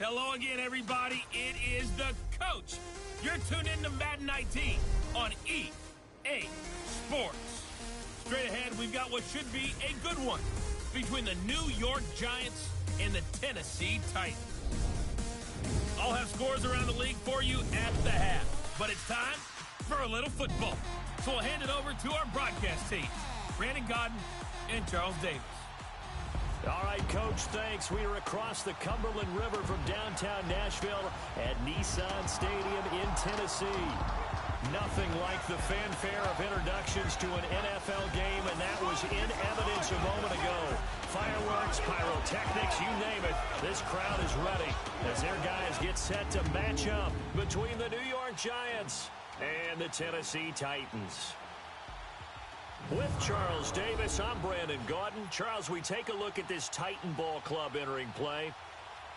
Hello again, everybody. It is the coach. You're tuned in to Madden 19 on EA Sports. Straight ahead, we've got what should be a good one between the New York Giants and the Tennessee Titans. I'll have scores around the league for you at the half, but it's time for a little football. So we'll hand it over to our broadcast team, Brandon Godden and Charles Davis. All right, Coach, thanks. We are across the Cumberland River from downtown Nashville at Nissan Stadium in Tennessee. Nothing like the fanfare of introductions to an NFL game, and that was in evidence a moment ago. Fireworks, pyrotechnics, you name it. This crowd is ready as their guys get set to match up between the New York Giants and the Tennessee Titans. With Charles Davis, I'm Brandon Gaudin. Charles, we take a look at this Titan Ball Club entering play.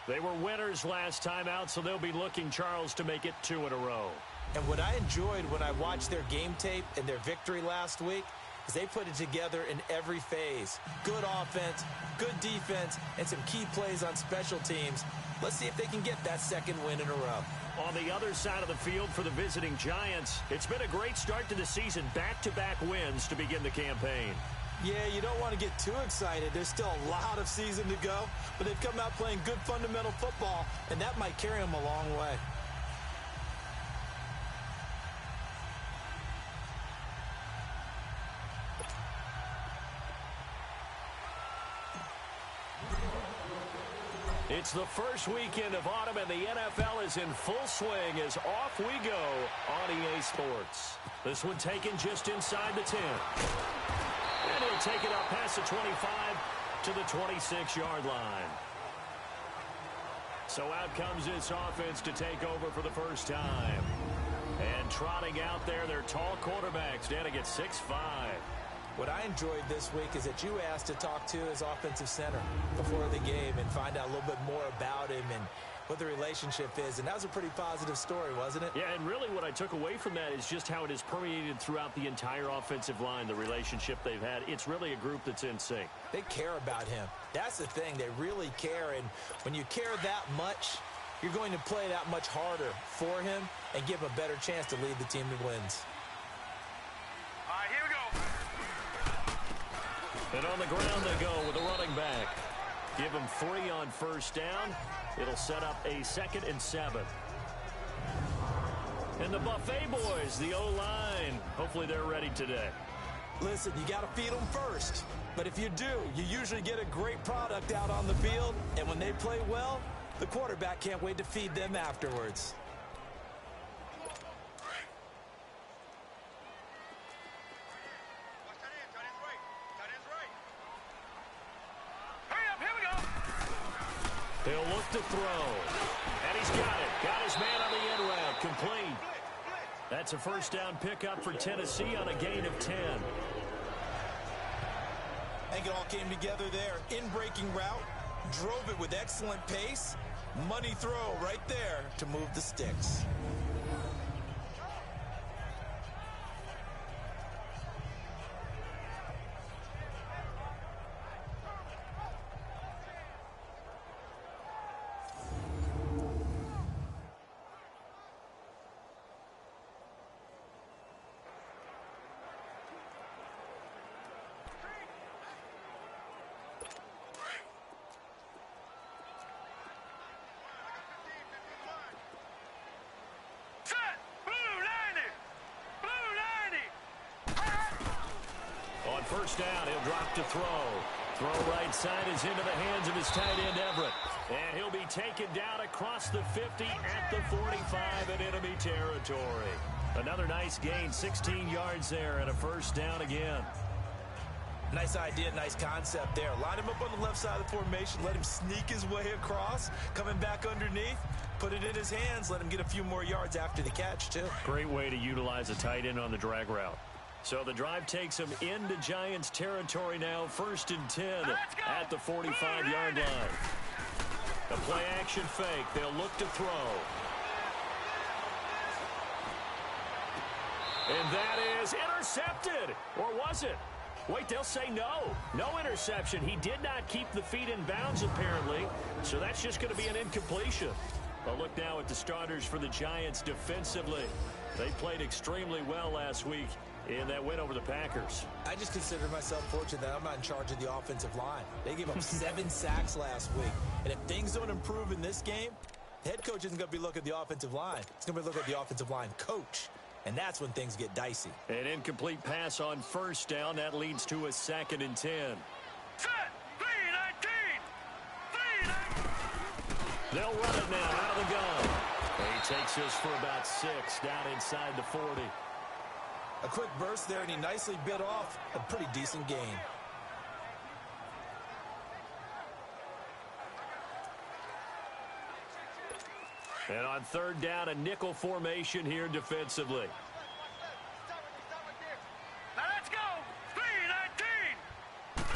They were winners last time out, so they'll be looking, Charles, to make it 2 in a row. And what I enjoyed when I watched their game tape and their victory last week is they put it together in every phase. Good offense, good defense, and some key plays on special teams. Let's see if they can get that second win in a row. On the other side of the field for the visiting Giants, it's been a great start to the season. Back-to-back wins to begin the campaign. Yeah, you don't want to get too excited. There's still a lot of season to go, but they've come out playing good fundamental football, and that might carry them a long way. It's the first weekend of autumn, and the NFL is in full swing as off we go on EA Sports. This one taken just inside the 10. And he'll take it up past the 25 to the 26-yard line. So out comes this offense to take over for the first time. And trotting out there, their tall quarterbacks standing at 6'5". What I enjoyed this week is that you asked to talk to his offensive center before the game and find out a little bit more about him and what the relationship is. And that was a pretty positive story, wasn't it? Yeah, and really what I took away from that is just how it has permeated throughout the entire offensive line, the relationship they've had. It's really a group that's in sync. They care about him. That's the thing. They really care. And when you care that much, you're going to play that much harder for him and give him a better chance to lead the team to wins. All right, here we go. And on the ground they go with a running back. Give him 3 on first down. It'll set up a 2nd and 7. And the Buffet boys, the O-line, hopefully they're ready today. Listen, you got to feed them first. But if you do, you usually get a great product out on the field. And when they play well, the quarterback can't wait to feed them afterwards. Hurry up, here we go. He'll look to throw. And he's got it. Got his man on the end route. Complete. That's a first down pickup for Tennessee on a gain of 10. I think it all came together there. In-breaking route. Drove it with excellent pace. Money throw right there to move the sticks. First down, he'll drop to throw. Throw right side is into the hands of his tight end, Everett. And he'll be taken down across the 50 at the 45 in enemy territory. Another nice gain, 16 yards there, and a first down again. Nice idea, nice concept there. Line him up on the left side of the formation, let him sneak his way across, coming back underneath, put it in his hands, let him get a few more yards after the catch, too. Great way to utilize a tight end on the drag route. So the drive takes him into Giants territory now, 1st and 10 at the 45-yard line. A play-action fake. They'll look to throw. And that is intercepted. Or was it? Wait, they'll say no. No interception. He did not keep the feet in bounds, apparently. So that's just going to be an incompletion. Well, look now at the starters for the Giants defensively. They played extremely well last week in that win over the Packers. I just consider myself fortunate that I'm not in charge of the offensive line. They gave up 7 sacks last week. And if things don't improve in this game, the head coach isn't going to be looking at the offensive line. He's going to be looking at the offensive line coach. And that's when things get dicey. An incomplete pass on first down. That leads to a 2nd and 10. Set. 3-19. They'll run it now out of the gun. He takes this for about 6 down inside the 40. A quick burst there, and he nicely bit off a pretty decent gain. And on 3rd down, a nickel formation here defensively. Now let's go. 3-19.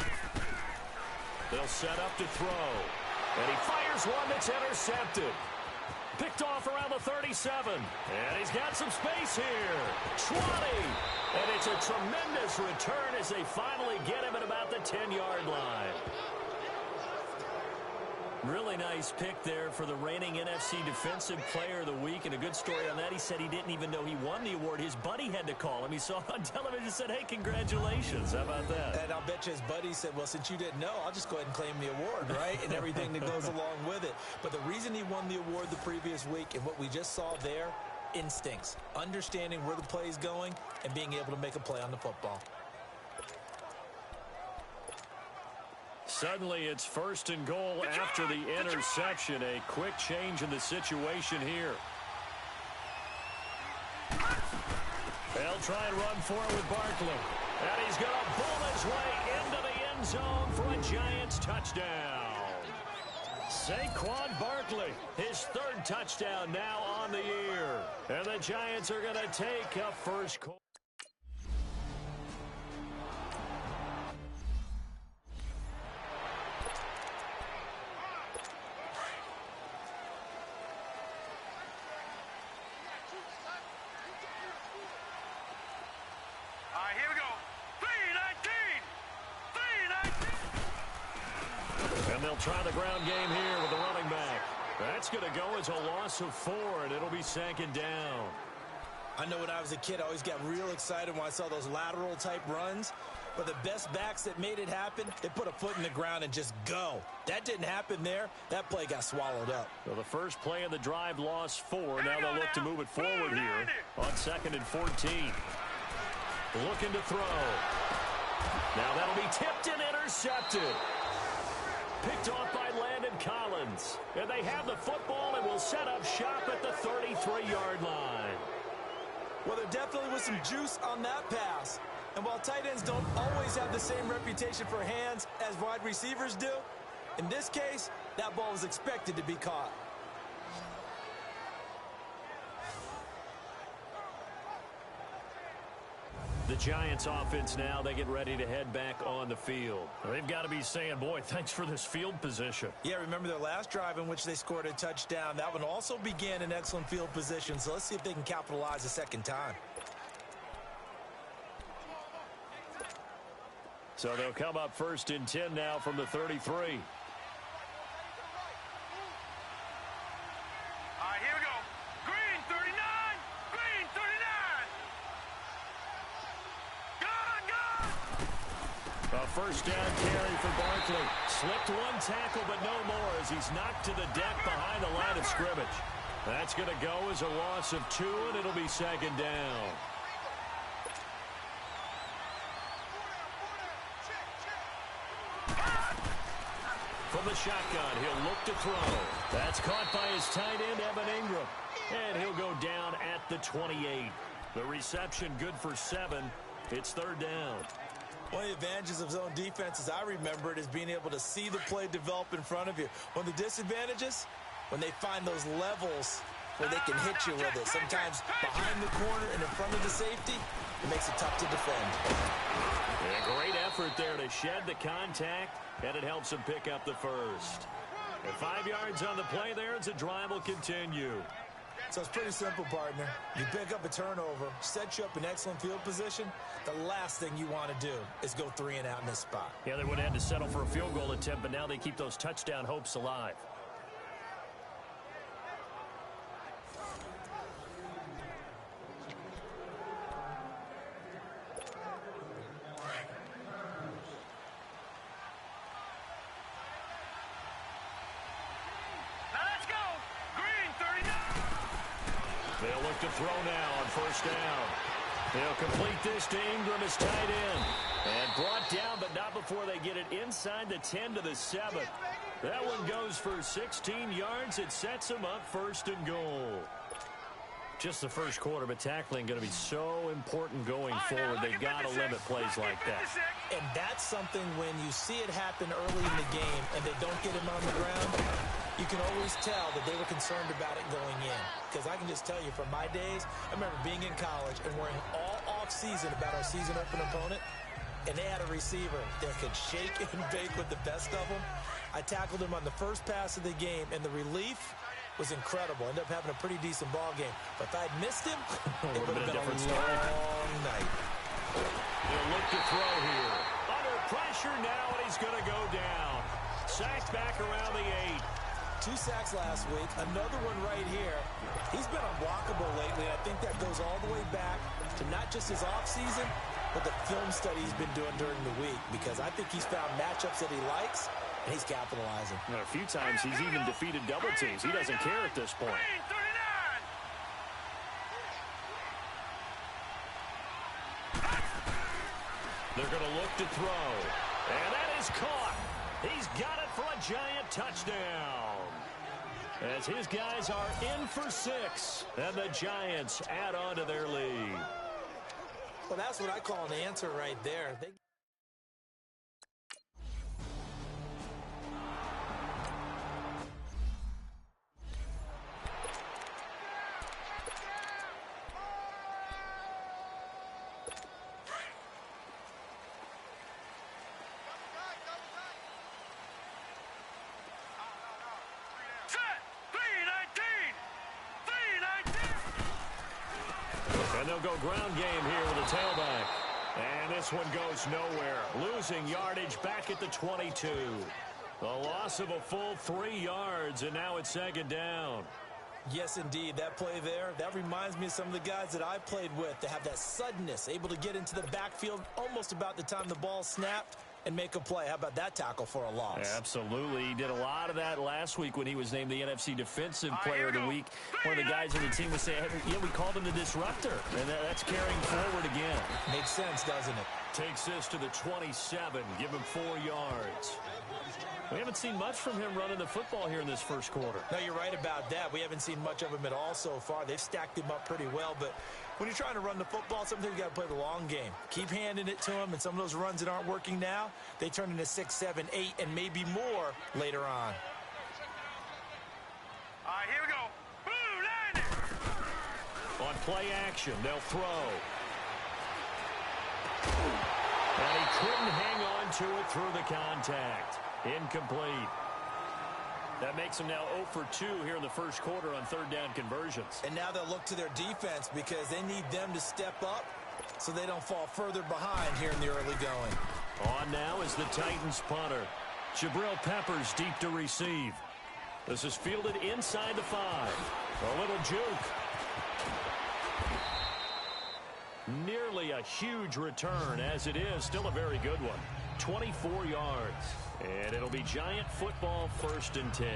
They'll set up to throw. And he fires one that's intercepted. Picked off around the 37. And he's got some space here. 20. And it's a tremendous return as they finally get him at about the 10-yard line. Really nice pick there for the reigning NFC Defensive Player of the Week. And a good story on that. He said he didn't even know he won the award. His buddy had to call him. He saw it on television and said, hey, congratulations. How about that? And I'll bet you his buddy said, well, since you didn't know, I'll just go ahead and claim the award, right? And everything that goes along with it. But the reason he won the award the previous week and what we just saw there, instincts, understanding where the play is going and being able to make a play on the football. Suddenly it's 1st and goal after the interception. A quick change in the situation here. They'll try and run for it with Barkley. And he's going to pull his way into the end zone for a Giants touchdown. Saquon Barkley, his 3rd touchdown now on the year. And the Giants are going to take a first quarter. Try the ground game here with the running back. That's going to go as a loss of 4, and it'll be 2nd down. I know when I was a kid, I always got real excited when I saw those lateral-type runs. But the best backs that made it happen, they put a foot in the ground and just go. That didn't happen there. That play got swallowed up. Well, the first play of the drive lost 4. Now they'll look to move it forward here on 2nd and 14. Looking to throw. Now that'll be tipped and intercepted. Picked off by Landon Collins. And they have the football and will set up shop at the 33-yard line. Well, there definitely was some juice on that pass. And while tight ends don't always have the same reputation for hands as wide receivers do, in this case, that ball was expected to be caught. The Giants offense now, they get ready to head back on the field. They've got to be saying, boy, thanks for this field position. Yeah, remember their last drive in which they scored a touchdown. That one also began in excellent field position, so let's see if they can capitalize a second time. So they'll come up 1st and 10 now from the 33. Here we go. Green 39. Green 39. Gone. A 1st down carry for Barkley. Slipped one tackle, but no more as he's knocked to the deck behind the line of scrimmage. That's going to go as a loss of 2, and it'll be 2nd down. From the shotgun, he'll look to throw. That's caught by his tight end, Evan Ingram. And he'll go down at the 28. The reception good for 7. It's 3rd down. One of the advantages of zone defense, as I remember it, is being able to see the play develop in front of you. One of the disadvantages, when they find those levels where they can hit you with it. Sometimes behind the corner and in front of the safety, it makes it tough to defend. A great effort there to shed the contact, and it helps him pick up the first. And 5 yards on the play there as the drive will continue. So it's pretty simple, partner. You pick up a turnover, set you up in excellent field position. The last thing you want to do is go 3 and out in this spot. Yeah, they would have had to settle for a field goal attempt, but now they keep those touchdown hopes alive. They'll look to throw now on first down. They'll complete this to Ingram as tight end. And brought down, but not before they get it inside the 10 to the 7. That one goes for 16 yards. It sets them up first and goal. Just the first quarter, but tackling going to be so important going forward. They've got to limit plays like that. And that's something when you see it happen early in the game and they don't get him on the ground, you can always tell that they were concerned about it going in. Because I can just tell you from my days, I remember being in college and worrying all off-season about our season open opponent, and they had a receiver that could shake and bake with the best of them. I tackled him on the first pass of the game, and the relief was incredible. Ended up having a pretty decent ball game. But if I'd missed him, it would have been a long night. He'll look to throw here. Under pressure now, and he's going to go down. Sacked back around the 8. 2 sacks last week. Another one right here. He's been unblockable lately. I think that goes all the way back to not just his offseason, but the film study he's been doing during the week, because I think he's found matchups that he likes, and he's capitalizing. A few times he's even defeated double teams. He doesn't care at this point. They're going to look to throw. And that is caught. He's got it for a giant touchdown. As his guys are in for 6. And the Giants add on to their lead. Well, that's what I call an answer right there. And they'll go ground game here with a tailback. And this one goes nowhere. Losing yardage back at the 22. The loss of a full 3 yards, and now it's second down. Yes, indeed. That play there, that reminds me of some of the guys that I've played with that have that suddenness, able to get into the backfield almost about the time the ball snapped and make a play. How about that tackle for a loss? Absolutely. He did a lot of that last week when he was named the NFC Defensive Player of the Week. One of the guys on the team was saying, hey, yeah, we called him the disruptor. And that's carrying forward again. Makes sense, doesn't it? Takes this to the 27. Give him 4 yards. We haven't seen much from him running the football here in this first quarter. No, you're right about that. We haven't seen much of him at all so far. They've stacked him up pretty well, but when you're trying to run the football, sometimes you got to play the long game. Keep handing it to him, and some of those runs that aren't working now, they turn into 6, 7, 8, and maybe more later on. All right, here we go. Boom, landed. On play action, they'll throw. And he couldn't hang on to it through the contact. Incomplete. That makes them now 0 for 2 here in the first quarter on third down conversions. And now they'll look to their defense because they need them to step up so they don't fall further behind here in the early going. On now is the Titans punter. Jabril Peppers deep to receive. This is fielded inside the 5. A little juke. Nearly a huge return, as it is still a very good one. 24 yards. And it'll be Giant football 1st and 10.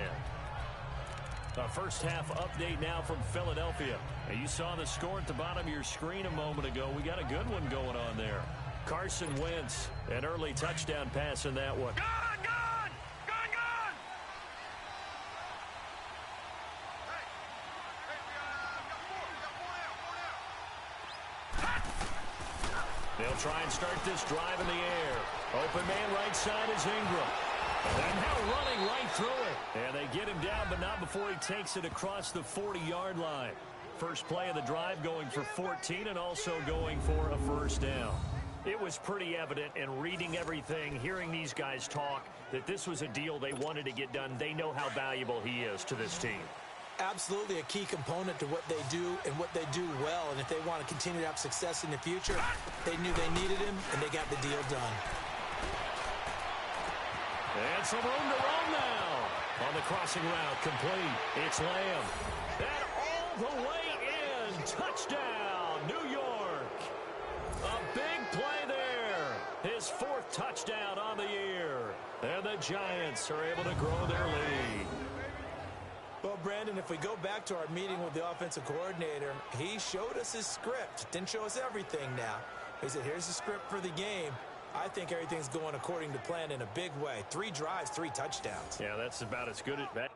A first half update now from Philadelphia. And you saw the score at the bottom of your screen a moment ago. We got a good one going on there. Carson Wentz, an early touchdown pass in that one. Gone, gone, gone, gone. They'll try and start this drive in the air. Open man right side is Ingram. And now running right through it. And they get him down, but not before he takes it across the 40-yard line. First play of the drive going for 14 and also going for a first down. It was pretty evident in reading everything, hearing these guys talk, that this was a deal they wanted to get done. They know how valuable he is to this team. absolutely a key component to what they do and what they do well. And if they want to continue to have success in the future, they knew they needed him, and they got the deal done. And some room to roam now. On the crossing route, complete. It's Lamb. And all the way in. Touchdown, New York. A big play there. His 4th touchdown on the year. And the Giants are able to grow their lead. Well, Brandon, if we go back to our meeting with the offensive coordinator, he showed us his script. Didn't show us everything now. He said, here's the script for the game. I think everything's going according to plan in a big way. 3 drives, 3 touchdowns. Yeah, that's about as good as that.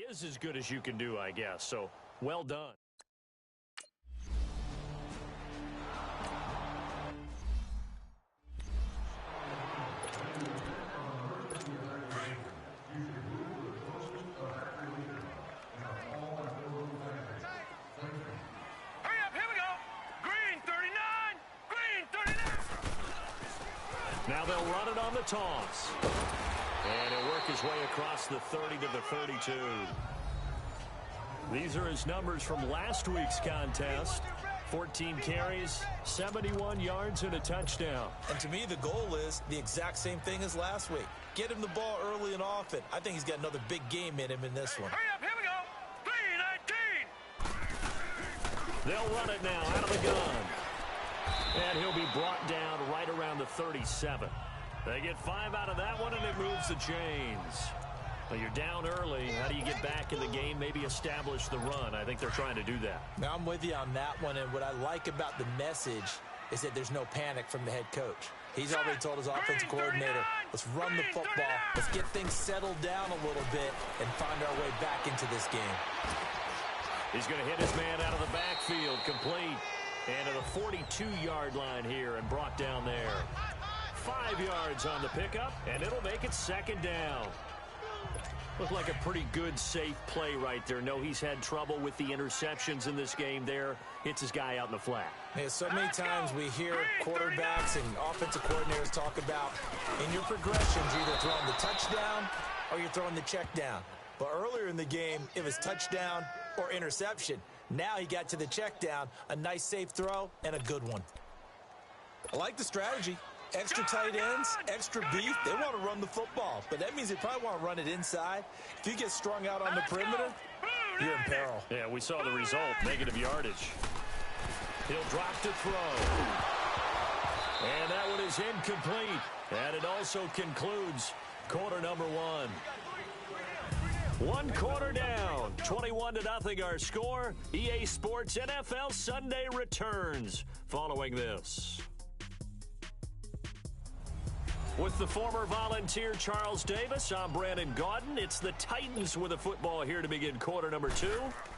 Is as good as you can do, I guess. So, well done. Hurry up, here we go. Green 39, green 39. Now they'll run it on the toss. And he'll work his way across the 30 to the 32. These are his numbers from last week's contest. 14 carries, 71 yards, and a touchdown. And to me, the goal is the exact same thing as last week. Get him the ball early and often. I think he's got another big game in him in this one. Hurry up, here we go. Green 19. They'll run it now out of the gun. And he'll be brought down right around the 37. They get 5 out of that one, and it moves the chains. Well, you're down early. How do you get back in the game, maybe establish the run? I think they're trying to do that. Now, I'm with you on that one, and what I like about the message is that there's no panic from the head coach. He's already told his offensive coordinator, let's run the football, let's get things settled down a little bit, and find our way back into this game. He's going to hit his man out of the backfield, complete. And to the 42-yard line here and brought down there. 5 yards on the pickup, and it'll make it 2nd down. Looked like a pretty good, safe play right there. No, he's had trouble with the interceptions in this game there. Hits his guy out in the flat. Yeah, so many times we hear quarterbacks and offensive coordinators talk about in your progressions, you're either throwing the touchdown or you're throwing the check down. But earlier in the game, it was touchdown or interception. Now he got to the check down, a nice safe throw, and a good one. I like the strategy. Extra tight ends, extra beef, they want to run the football. But that means they probably want to run it inside. If you get strung out on the perimeter, you're in peril. Yeah, we saw the result, negative yardage. He'll drop to throw. And that one is incomplete. And it also concludes quarter number 1. 1 quarter down, 21-0 our score. EA Sports NFL Sunday returns following this. With the former Volunteer Charles Davis, I'm Brandon Gaudin. It's the Titans with a football here to begin quarter number 2,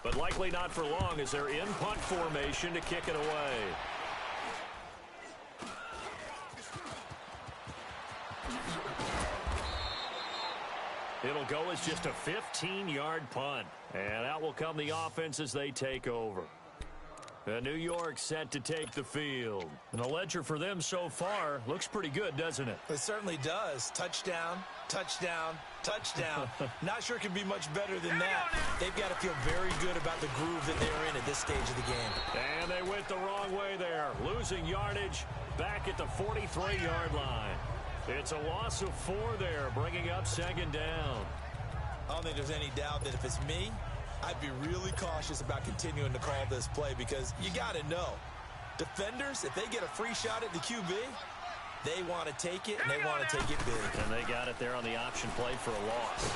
but likely not for long as they're in punt formation to kick it away. It'll go as just a 15-yard punt, and out will come the offense as they take over. New York set to take the field. And the ledger for them so far looks pretty good, doesn't it? It certainly does. Touchdown, touchdown, touchdown. Not sure it can be much better than that. They've got to feel very good about the groove that they're in at this stage of the game. And they went the wrong way there. Losing yardage back at the 43-yard line. It's a loss of 4 there, bringing up second down. I don't think there's any doubt that if it's me, I'd be really cautious about continuing to call this play because you got to know, defenders, if they get a free shot at the QB, they want to take it, and they want to take it big. And they got it there on the option play for a loss.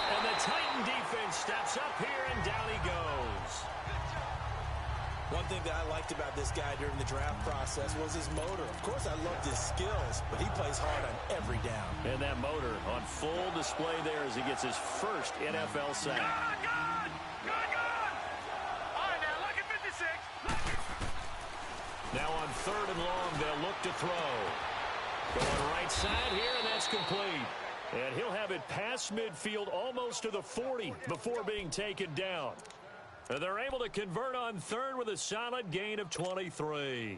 And the Titan defense steps up here, and down he goes. One thing that I liked about this guy during the draft process was his motor. Of course, I loved his skills, but he plays hard on every down. And that motor on full display there as he gets his first NFL sack. Good! All right, now look at 56. Now on 3rd and long, they'll look to throw. Going right side here, and that's complete. And he'll have it past midfield almost to the 40 before being taken down. And they're able to convert on 3rd with a solid gain of 23.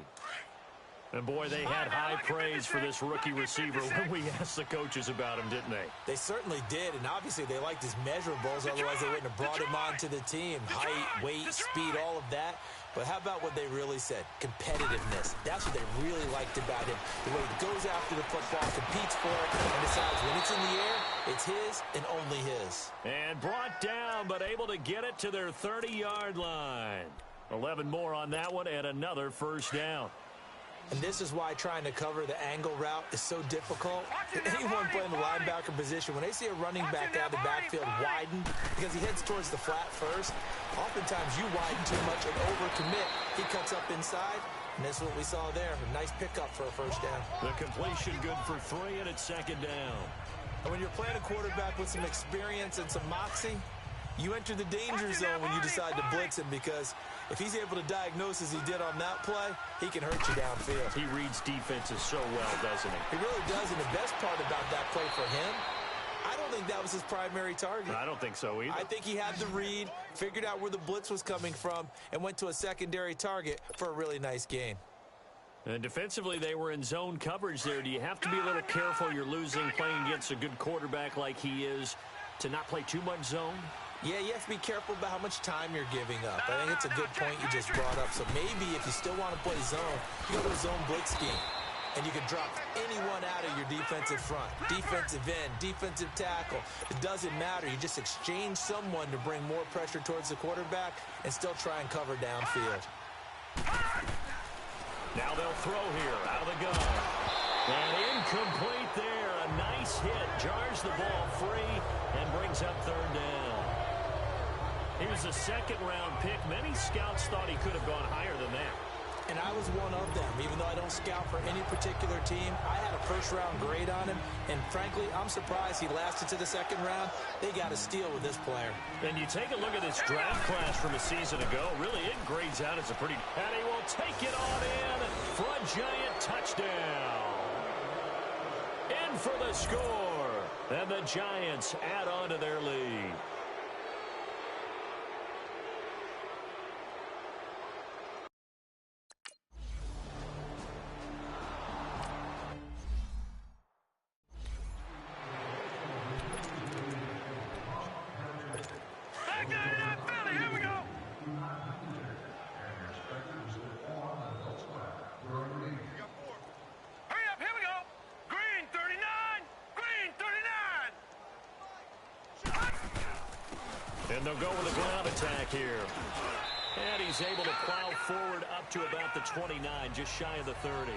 And boy, they had high praise for this rookie receiver when we asked the coaches about him, didn't they? They certainly did, and obviously they liked his measurables, otherwise they wouldn't have brought him onto the team. Height, weight, speed, all of that. But how about what they really said? Competitiveness. That's what they really liked about him. The way he goes after the football, competes for it, and decides when it's in the air, it's his and only his. And brought down, but able to get it to their 30-yard line. 11 more on that one, and another first down. And this is why trying to cover the angle route is so difficult. Anyone playing the linebacker position, when they see a running back out of the backfield widen because he heads towards the flat first, oftentimes you widen too much and overcommit. He cuts up inside, and that's what we saw there. A nice pickup for a first down. The completion good for 3, and it's second down. And when you're playing a quarterback with some experience and some moxie, you enter the danger zone when you decide to blitz him because if he's able to diagnose as he did on that play, he can hurt you downfield. He reads defenses so well, doesn't he? He really does, and the best part about that play for him, I don't think that was his primary target. I don't think so either. I think he had the read, figured out where the blitz was coming from, and went to a secondary target for a really nice gain. And defensively, they were in zone coverage there. Do you have to be a little careful you're losing playing against a good quarterback like he is to not play too much zone? Yeah, you have to be careful about how much time you're giving up. I think it's a good point you just brought up. So maybe if you still want to play zone, you go to a zone blitz scheme. And you can drop anyone out of your defensive front. Defensive end, defensive tackle. It doesn't matter. You just exchange someone to bring more pressure towards the quarterback and still try and cover downfield. Now they'll throw here out of the gun. And incomplete there. A nice hit. Jars the ball free and brings up 3rd down. He was a 2nd-round pick. Many scouts thought he could have gone higher than that. And I was one of them. Even though I don't scout for any particular team, I had a 1st-round grade on him. And frankly, I'm surprised he lasted to the 2nd round. They got a steal with this player. And you take a look at this draft class from a season ago. Really, it grades out as a pretty... And he will take it on in for a giant touchdown. In for the score. And the Giants add on to their lead. And they'll go with a ground attack here. And he's able to plow forward up to about the 29, just shy of the 30.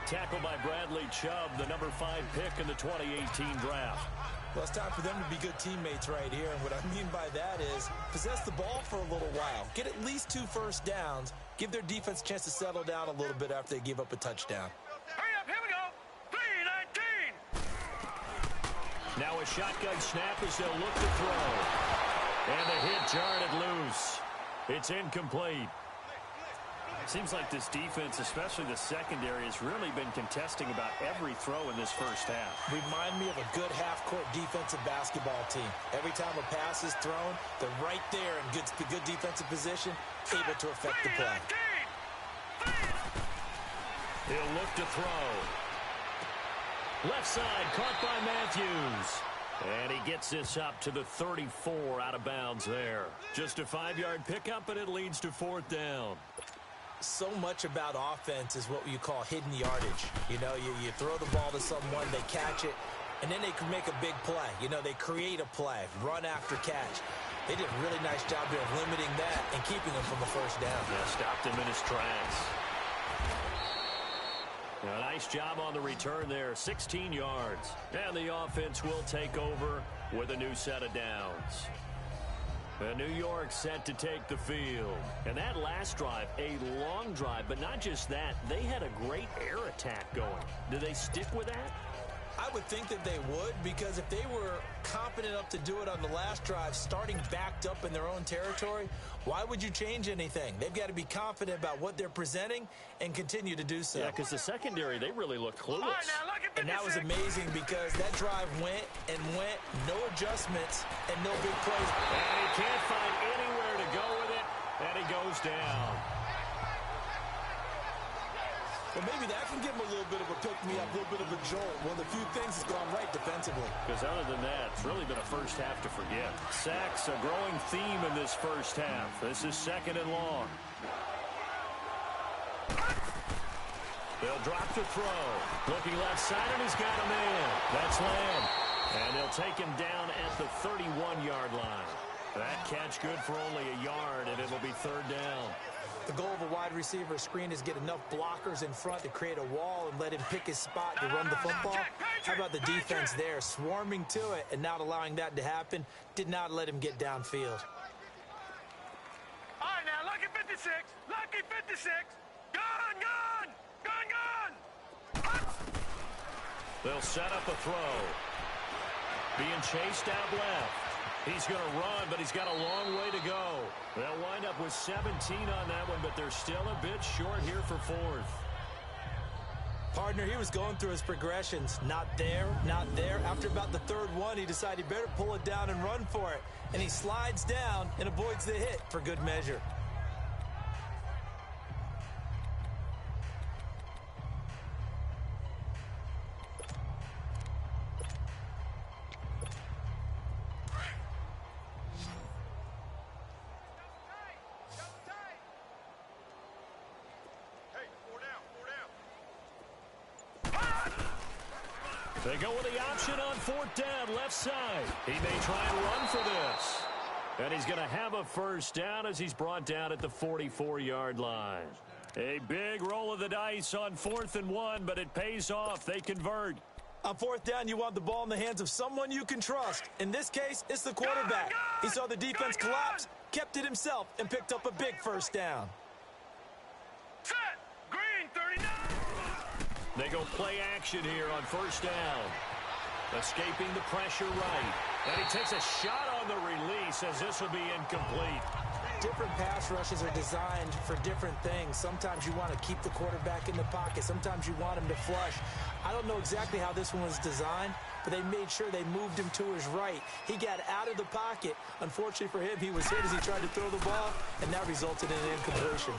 Tackled by Bradley Chubb, the number 5 pick in the 2018 draft. Well, it's time for them to be good teammates right here. And what I mean by that is possess the ball for a little while. Get at least 2 first downs. Give their defense a chance to settle down a little bit after they give up a touchdown. Hurry up, here we go. 3-19. Now a shotgun snap as they'll look to throw. And the hit jarred it loose. It's incomplete. Seems like this defense, especially the secondary, has really been contesting about every throw in this first half. Remind me of a good half-court defensive basketball team. Every time a pass is thrown, they're right there in good defensive position, able to affect the play. He'll look to throw. Left side, caught by Matthews. And he gets this up to the 34 out of bounds there. Just a 5-yard pickup, and it leads to 4th down. so much about offense is what you call hidden yardage. You know, you throw the ball to someone, they catch it, and then they can make a big play. You know, they create a play, run after catch. They did a really nice job of limiting that and keeping him from a first down. Yeah, stopped him in his tracks. A nice job on the return there, 16 yards. And the offense will take over with a new set of downs. And New York set to take the field. And that last drive, a long drive, but not just that, they had a great air attack going. Do they stick with that? I would think that they would, because if they were confident enough to do it on the last drive, starting backed up in their own territory, why would you change anything? They've got to be confident about what they're presenting and continue to do so. Yeah, because the secondary, they really look clueless. All right, now, look at And that was amazing because that drive went and went, no adjustments and no big plays. And he can't find anywhere to go with it, and he goes down. Well, maybe that can give him a little bit of a pick-me-up, a little bit of a jolt. One of the few things that's gone right defensively. Because other than that, it's really been a first half to forget. Sacks, a growing theme in this first half. This is 2nd and long. They'll drop to throw. Looking left side, and he's got a man. That's Lamb. And they'll take him down at the 31-yard line. That catch good for only a yard, and it'll be 3rd down. The goal of a wide receiver screen is get enough blockers in front to create a wall and let him pick his spot to run the football. How about the defense there, swarming to it and not allowing that to happen? Did not let him get downfield. All right, now, lucky 56. Lucky 56. Gone, gone. Gone, gone. They'll set up a throw. Being chased out left. He's going to run, but he's got a long way to go. They'll wind up with 17 on that one, but they're still a bit short here for 4th. Partner, he was going through his progressions. Not there, not there. After about the 3rd one, he decided he better pull it down and run for it. And he slides down and avoids the hit for good measure. They go with the option on 4th down, left side. He may try and run for this. And he's going to have a first down as he's brought down at the 44-yard line. A big roll of the dice on 4th and 1, but it pays off. They convert. On 4th down, you want the ball in the hands of someone you can trust. In this case, it's the quarterback. He saw the defense collapse, kept it himself, and picked up a big first down. Set. Green, 39. They go play action here on 1st down. Escaping the pressure right. And he takes a shot on the release as this will be incomplete. Different pass rushes are designed for different things. Sometimes you want to keep the quarterback in the pocket. Sometimes you want him to flush. I don't know exactly how this one was designed, but they made sure they moved him to his right. He got out of the pocket. Unfortunately for him, he was hit as he tried to throw the ball, and that resulted in an incompletion.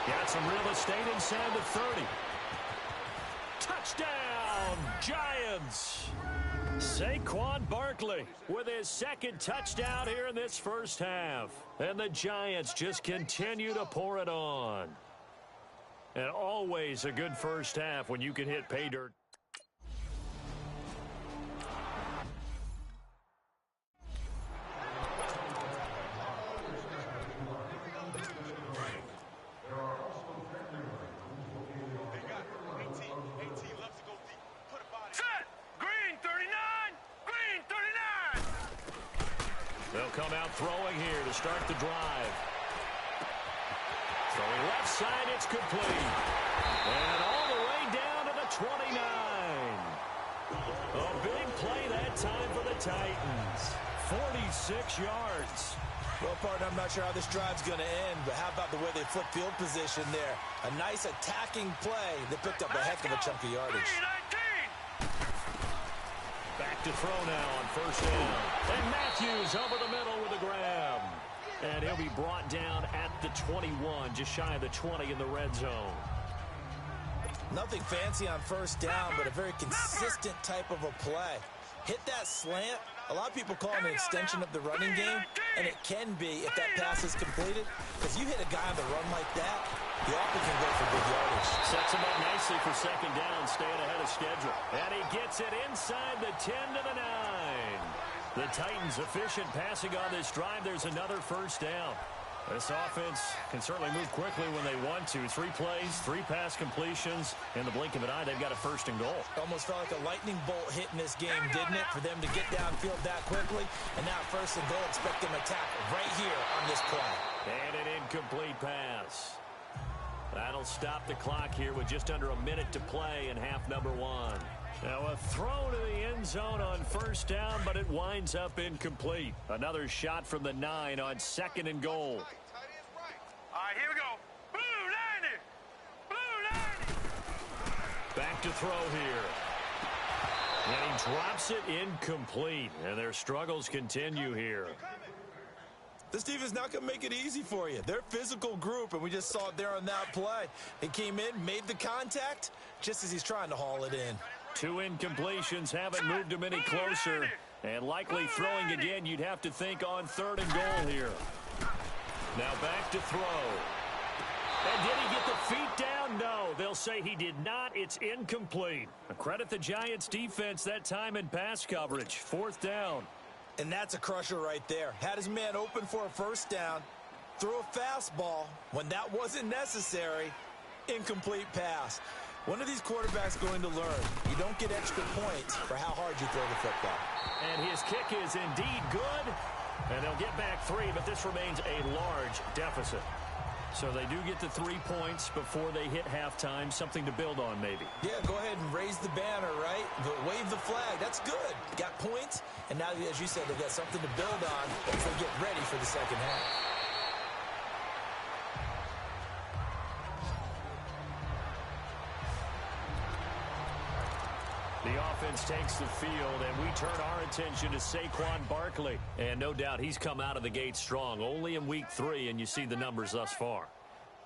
Got some real estate inside the 30. Touchdown, Giants! Saquon Barkley with his 2nd touchdown here in this first half. And the Giants just continue to pour it on. And always a good first half when you can hit pay dirt. Come out throwing here to start the drive. Throwing left side, it's complete. And all the way down to the 29. A big play that time for the Titans. 46 yards. Well, partner, I'm not sure how this drive's going to end, but how about the way they flip field position there? A nice attacking play that picked up a heck of a chunk of yardage. Back to throw now on 1st down. And Matthews over the middle with a grab. And he'll be brought down at the 21, just shy of the 20 in the red zone. Nothing fancy on 1st down, but a very consistent type of a play. Hit that slant. A lot of people call it an extension of the running game. And it can be if that pass is completed, because you hit a guy on the run like that, you often can go for big yardage. Sets him up nicely for second down, staying ahead of schedule. And he gets it inside the 10 to the 9. The Titans efficient passing on this drive. There's another first down. This offense can certainly move quickly when they want to. 3 plays, 3 pass completions. In the blink of an eye, they've got a first and goal. Almost felt like a lightning bolt hit in this game, didn't it? For them to get downfield that quickly. And now first and goal, expect them to tackle right here on this play. And an incomplete pass. That'll stop the clock here with just under a minute to play in half number 1. Now a throw to the end zone on first down, but it winds up incomplete. Another shot from the 9 on second and goal. All right, here we go. Blue 90. Blue 90. Back to throw here. And he drops it incomplete. And their struggles continue here. This defense not going to make it easy for you. They're a physical group, and we just saw it there on that play. He came in, made the contact, just as he's trying to haul it in. 2 incompletions haven't moved him any closer. And likely throwing again, you'd have to think on third and goal here. Now back to throw. And did he get the feet down? No, they'll say he did not. It's incomplete. Credit the Giants defense that time in pass coverage. Fourth down. And that's a crusher right there. Had his man open for a first down, threw a fastball when that wasn't necessary, incomplete pass. One of these quarterbacks going to learn, you don't get extra points for how hard you throw the football. And his kick is indeed good. And they'll get back 3, but this remains a large deficit. So they do get the 3 points before they hit halftime. Something to build on, maybe. Yeah, go ahead and raise the banner, right? But wave the flag. That's good. Got points, and now, as you said, they've got something to build on as they get ready for the second half. The offense takes the field, and we turn our attention to Saquon Barkley. And no doubt he's come out of the gate strong, only in week 3, and you see the numbers thus far.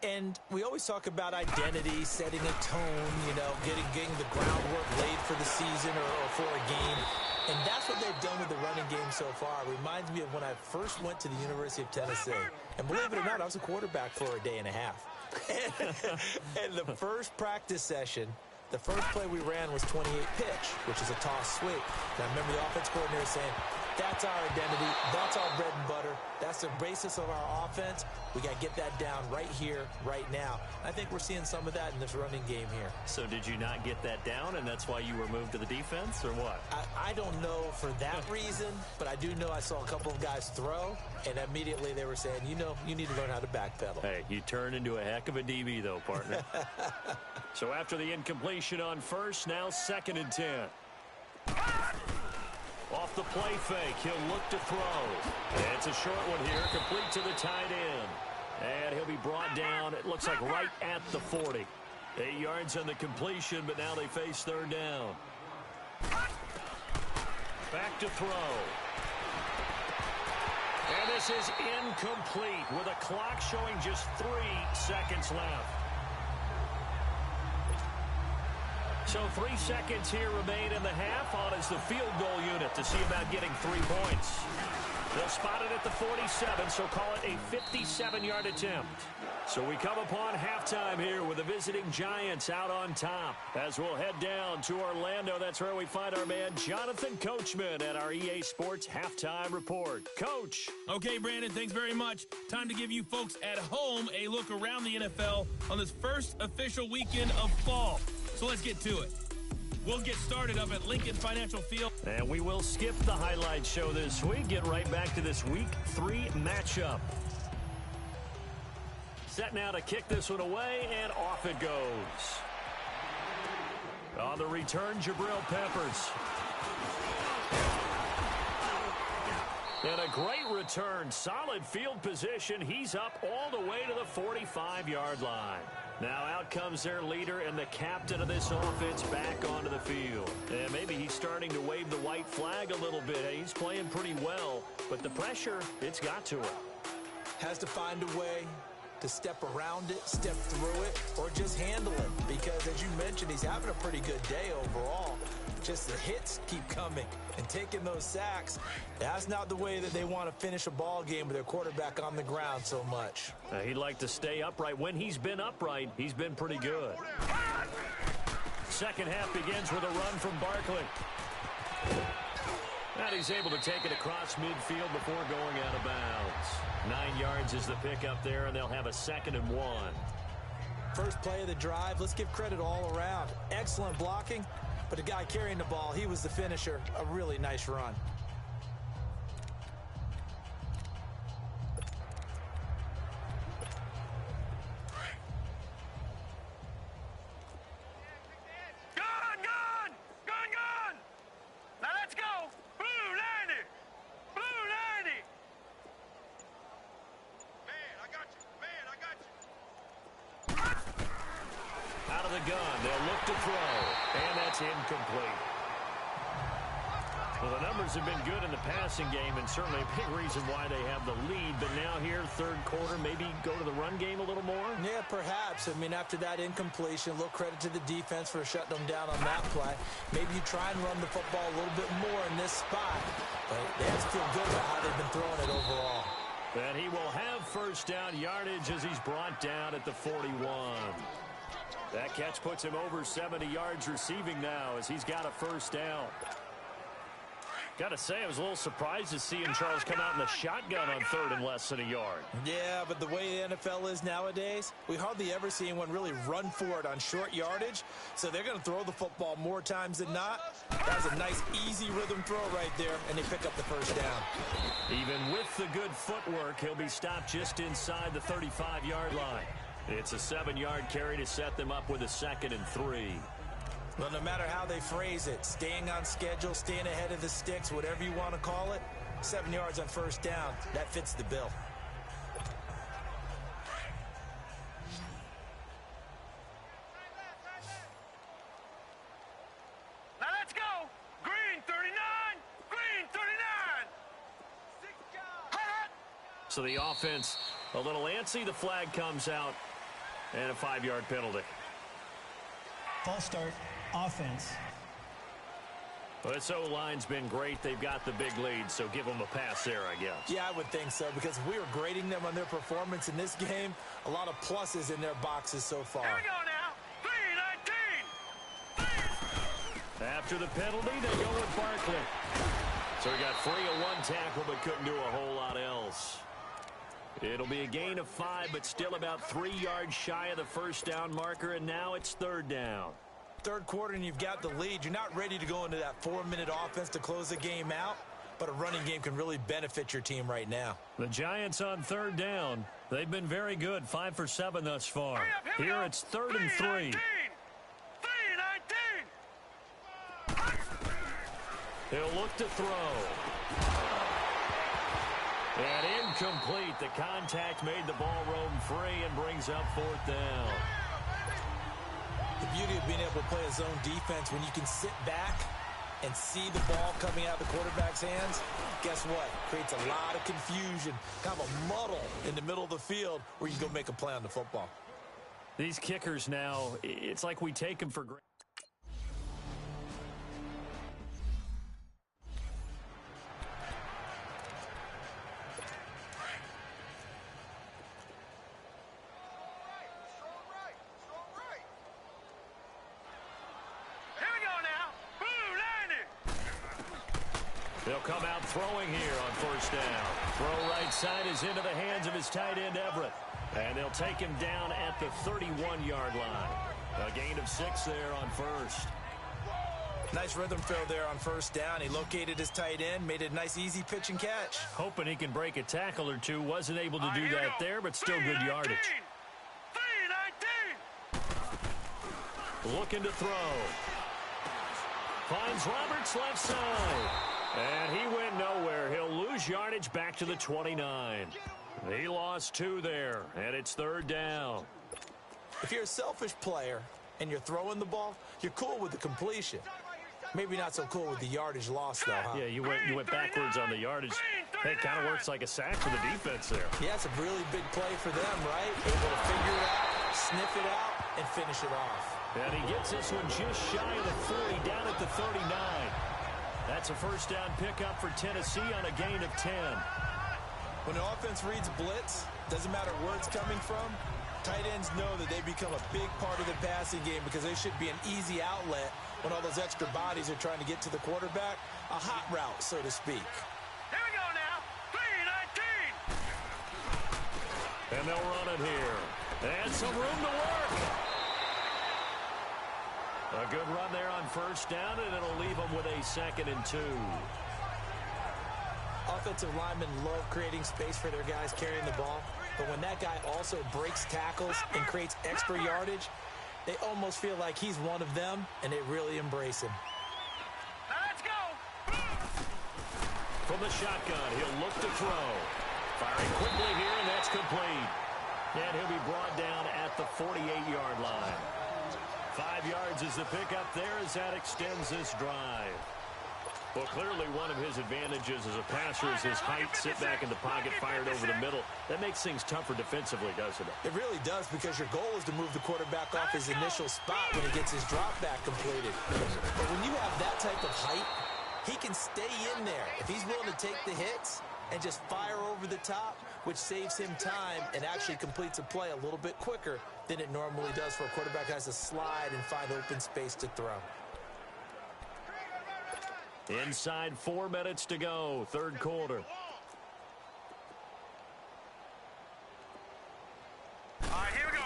And we always talk about identity, setting a tone, you know, getting the groundwork laid for the season or for a game. And that's what they've done with the running game so far. It reminds me of when I first went to the University of Tennessee. And believe it or not, I was a quarterback for a day and a half. And the first practice session, the first play we ran was 28 pitch, which is a toss sweep. And I remember the offense coordinator saying, that's our identity, that's our bread and butter, that's the basis of our offense. We got to get that down right here, right now. I think we're seeing some of that in this running game here. So did you not get that down, and that's why you were moved to the defense, or what? I don't know for that reason, but I do know I saw a couple of guys throw, and immediately they were saying, you know, you need to learn how to backpedal. Hey, you turned into a heck of a DB, though, partner. So after the incompletion on first, now 2nd and 10. Off the play fake, he'll look to throw. And it's a short one here, complete to the tight end. And he'll be brought down, it looks like right at the 40. 8 yards on the completion, but now they face third down. Back to throw. And this is incomplete with a clock showing just 3 seconds left. So 3 seconds here remain in the half. On is the field goal unit to see about getting 3 points. They'll spot it at the 47, so call it a 57-yard attempt. So we come upon halftime here with the visiting Giants out on top. As we'll head down to Orlando, that's where we find our man Jonathan Coachman at our EA Sports Halftime Report. Coach. Okay, Brandon, thanks very much. Time to give you folks at home a look around the NFL on this first official weekend of fall. So let's get to it. We'll get started up at Lincoln Financial Field. And we will skip the highlight show this week. Get right back to this Week 3 matchup. Set now to kick this one away, and off it goes. On the return, Jabril Peppers. And a great return. Solid field position. He's up all the way to the 45-yard line. Now out comes their leader and the captain of this offense back onto the field. And maybe he's starting to wave the white flag a little bit. He's playing pretty well, but the pressure, it's got to him. Has to find a way to step around it, step through it, or just handle it. Because, as you mentioned, he's having a pretty good day overall. Just the hits keep coming and taking those sacks. That's not the way that they want to finish a ball game with their quarterback on the ground so much. He'd like to stay upright. When he's been upright, he's been pretty good. Second half begins with a run from Barkley. And he's able to take it across midfield before going out of bounds. 9 yards is the pickup there, and they'll have a 2nd and 1. First play of the drive, let's give credit all around. Excellent blocking, but the guy carrying the ball, he was the finisher. A really nice run. Gun. They'll look to throw, and that's incomplete. Well, the numbers have been good in the passing game, and certainly a big reason why they have the lead. But now here, third quarter, maybe go to the run game a little more? Yeah, perhaps. I mean, after that incompletion, a little credit to the defense for shutting them down on that play. Maybe you try and run the football a little bit more in this spot. But they have to feel good about how they've been throwing it overall. And he will have first down yardage as he's brought down at the 41. That catch puts him over 70 yards receiving now as he's got a first down. Got to say, I was a little surprised to see him, Charles, come out in the shotgun on 3rd and less than a yard. Yeah, but the way the NFL is nowadays, we hardly ever see anyone really run for it on short yardage. So they're going to throw the football more times than not. That was a nice, easy rhythm throw right there, and they pick up the first down. Even with the good footwork, he'll be stopped just inside the 35-yard line. It's a 7-yard carry to set them up with a 2nd and 3. Well, no matter how they phrase it, staying on schedule, staying ahead of the sticks, whatever you want to call it, 7 yards on first down, that fits the bill. Now let's go. Green 39. Green 39. So the offense a little antsy. The flag comes out. And a 5-yard penalty. False start, offense. Well, this O-line's been great. They've got the big lead, so give them a pass there, I guess. Yeah, I would think so, because if we were grading them on their performance in this game, a lot of pluses in their boxes so far. Here we go now. 3-19. After the penalty, they go with Barkley. So he got free of 1 tackle, but couldn't do a whole lot else. It'll be a gain of 5, but still about 3 yards shy of the first down marker, and now it's 3rd down. Third quarter, and you've got the lead. You're not ready to go into that 4-minute offense to close the game out, but a running game can really benefit your team right now. The Giants on 3rd down. They've been very good, 5 for 7 thus far. Here it's 3rd and 3. 3-19. He'll look to throw. And incomplete. The contact made the ball roam free and brings up 4th down. The beauty of being able to play a zone defense, when you can sit back and see the ball coming out of the quarterback's hands, guess what? Creates a lot of confusion, kind of a muddle in the middle of the field where you can go make a play on the football. These kickers now, it's like we take them for granted. They'll come out throwing here on first down. Throw right side is into the hands of his tight end, Everett. And they'll take him down at the 31-yard line. A gain of 6 there on first. Nice rhythm throw there on first down. He located his tight end, made it a nice, easy pitch and catch. Hoping he can break a tackle or two. Wasn't able to do that there, but still good yardage. 3-19. Looking to throw. Finds Roberts left side. And he went nowhere. He'll lose yardage back to the 29. He lost 2 there, and it's 3rd down. If you're a selfish player and you're throwing the ball, you're cool with the completion. Maybe not so cool with the yardage loss, though, huh? Yeah, you went backwards on the yardage. Hey, it kind of works like a sack for the defense there. Yeah, it's a really big play for them, right? Able to figure it out, sniff it out, and finish it off. And he gets this one just shy of the 40, down at the 39. That's a first down pickup for Tennessee on a gain of 10. When the offense reads blitz, doesn't matter where it's coming from, tight ends know that they become a big part of the passing game because they should be an easy outlet when all those extra bodies are trying to get to the quarterback. A hot route, so to speak. Here we go now. 3-19. And they'll run it here. And some room to work. A good run there on first down, and it'll leave them with a 2nd and 2. Offensive linemen love creating space for their guys carrying the ball, but when that guy also breaks tackles and creates extra yardage, they almost feel like he's one of them, and they really embrace him. Now let's go. From the shotgun, he'll look to throw. Firing quickly here, and that's complete. And he'll be brought down at the 48-yard line. 5 yards is the pickup there as that extends this drive. Well, clearly one of his advantages as a passer is his height, sit back in the pocket, fired over the middle. That makes things tougher defensively, doesn't it? It really does, because your goal is to move the quarterback off his initial spot when he gets his drop back completed. But when you have that type of height, he can stay in there if he's willing to take the hits and just fire over the top, which saves him time and actually completes a play a little bit quicker than it normally does for a quarterback who has to slide and find open space to throw. Inside 4 minutes to go, third quarter. All right, here we go.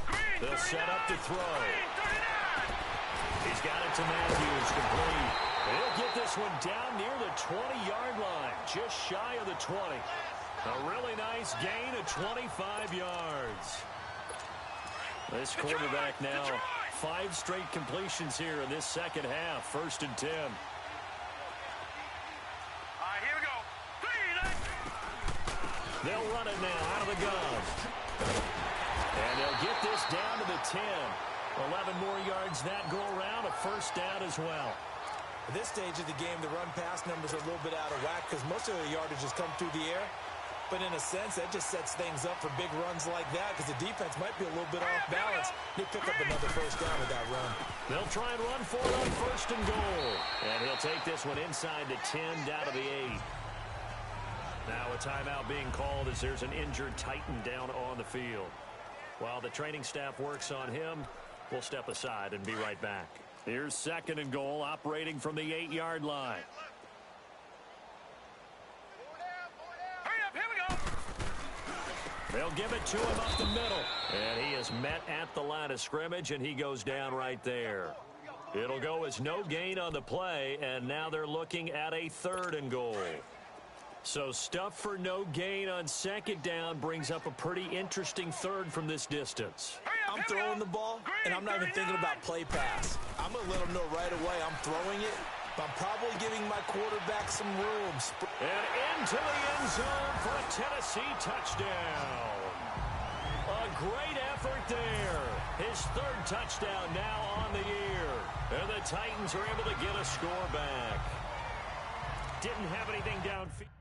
Green, They'll 39. set up to throw. Green, 39. He's got it to Matthews, complete. He'll get this one down near the 20-yard line, just shy of the 20. A really nice gain of 25 yards. This quarterback now 5 straight completions here in this second half, 1st and 10. They'll run it now out of the gun. And they'll get this down to the 10. 11 more yards that go around, a first down as well. At this stage of the game, the run-pass numbers are a little bit out of whack because most of the yardage has come through the air. But in a sense, that just sets things up for big runs like that because the defense might be a little bit off balance. They pick up another first down with that run. They'll try and run for it on 1st and goal. And he'll take this one inside the 10, down to the 8. Now a timeout being called as there's an injured Titan down on the field. While the training staff works on him, we'll step aside and be right back. Here's 2nd and goal, operating from the 8-yard line. Hurry up, here we go. They'll give it to him up the middle. And he is met at the line of scrimmage, and he goes down right there. It'll go as no gain on the play, and now they're looking at a 3rd and goal. So stuff for no gain on 2nd down brings up a pretty interesting 3rd from this distance. I'm throwing the ball, and I'm not even thinking about play pass. I'm going to let them know right away I'm throwing it, but I'm probably giving my quarterback some room. And into the end zone for a Tennessee touchdown. A great effort there. His 3rd touchdown now on the year. And the Titans are able to get a score back. Didn't have anything downfield.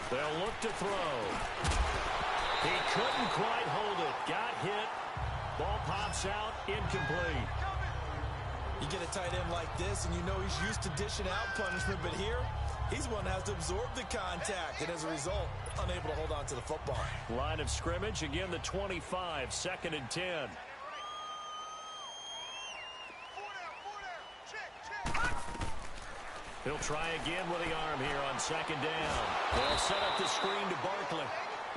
They'll look to throw. He couldn't quite hold it. Got hit. Ball pops out. Incomplete. You get a tight end like this, and you know he's used to dishing out punishment, but here, he's one that has to absorb the contact, and as a result, unable to hold on to the football. Line of scrimmage, again the 25, 2nd and 10. He'll try again with the arm here on 2nd down. They'll set up the screen to Barkley.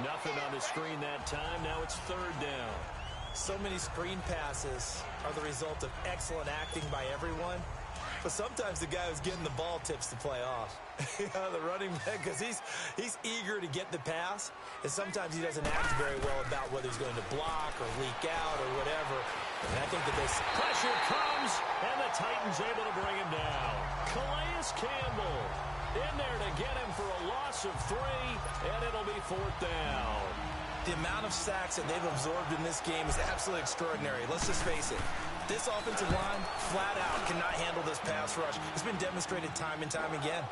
Nothing on the screen that time. Now it's 3rd down. So many screen passes are the result of excellent acting by everyone. But sometimes the guy who's getting the ball tips the play off. The running back, because he's eager to get the pass, and sometimes he doesn't act very well about whether he's going to block or leak out or whatever. And I think that this pressure comes, and the Titans able to bring him down. Calais Campbell in there to get him for a loss of 3, and it'll be 4th down. The amount of sacks that they've absorbed in this game is absolutely extraordinary. Let's just face it. This offensive line, flat out, cannot handle this pass rush. It's been demonstrated time and time again.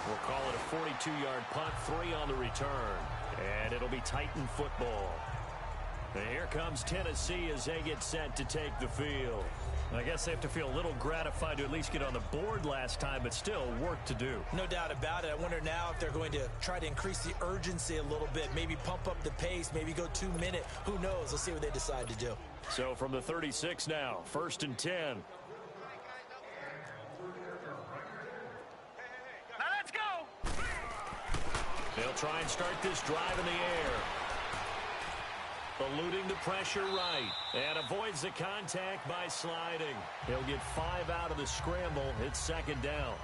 We'll call it a 42-yard punt, 3 on the return. And it'll be Titan football. And here comes Tennessee as they get set to take the field. I guess they have to feel a little gratified to at least get on the board last time, but still work to do. No doubt about it. I wonder now if they're going to try to increase the urgency a little bit, maybe pump up the pace, maybe go 2 minute. Who knows? Let's see what they decide to do. So from the 36 now, 1st and 10. Now let's go. They'll try and start this drive in the air. Eluding the pressure right. And avoids the contact by sliding. He'll get 5 out of the scramble. It's 2nd down.